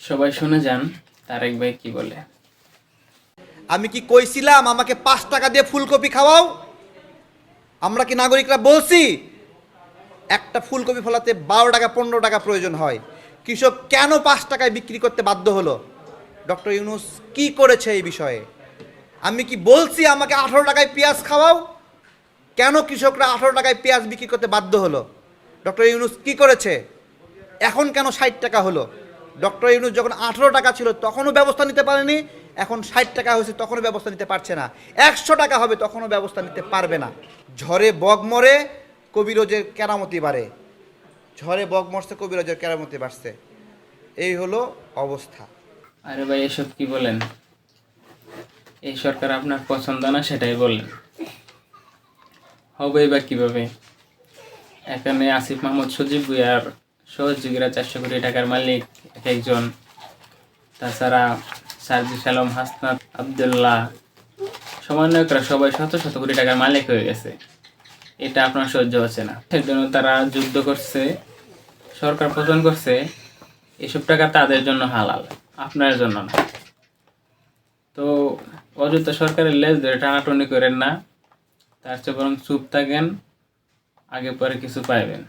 সবাই শুনে যান তারেক ভাই কি বলে। আমি কি কইছিলাম আমাকে 5 টাকা দিয়ে ফুলকপি খাওয়াও? আমরা কি নাগরিকরা বলছি একটা ফুলকপি ফলাতে 12 টাকা 15 টাকা প্রয়োজন হয়? কৃষক কেন 5 টাকায় বিক্রি করতে বাধ্য হলো? ডক্টর ইউনূস কি করেছে এই বিষয়ে? আমি কি বলছি আমাকে 18 টাকায় পেঁয়াজ খাওয়াও? কেন কৃষকরা 18 টাকায় পেঁয়াজ বিক্রি করতে বাধ্য হলো? ডক্টর ইউনূস কি করেছে? এখন কেন 60 টাকা হলো? ডক্টর ইউনূস যখন 18 টাকা ছিল তখনও ব্যবস্থা নিতে পারেনি, এখন 60 টাকা হয়েছে তখনও ব্যবস্থা নিতে পারছে না, 100 টাকা হবে তখনও ব্যবস্থা নিতে পারবে না। ঝড়ে বগ মরে কবিরজের কেরামতি বাড়ে, ঝড়ে বগ মরছে কবিরজের কেরামতি বাড়ছে, এই হলো অবস্থা। আরে ভাই এসব কি বলেন? এই সরকার আপনার পছন্দ না সেটাই বললেন, হবে বা কিভাবে? এখানে আসিফ মাহমুদ, সজীব ভুঁইয়ার সহযোগীরা 400 কোটি টাকার মালিক এক একজন। তাছাড়া সার্জিস আলম, হাসনাত আবদুল্লাহ, সমন্বয়করা সবাই শত শত কোটি টাকার মালিক হয়ে গেছে। এটা আপনার সহ্য হচ্ছে না, সেজন্য তারা যুদ্ধ করছে, সরকার পতন করছে। এসব টাকা তাদের জন্য হালাল, আপনার জন্য না। তো অযথা সরকারের লেজ ধরে টানাটুনি করেন না, তার চেয়ে বরং চুপ থাকেন, আগে পরে কিছু পাইবেন।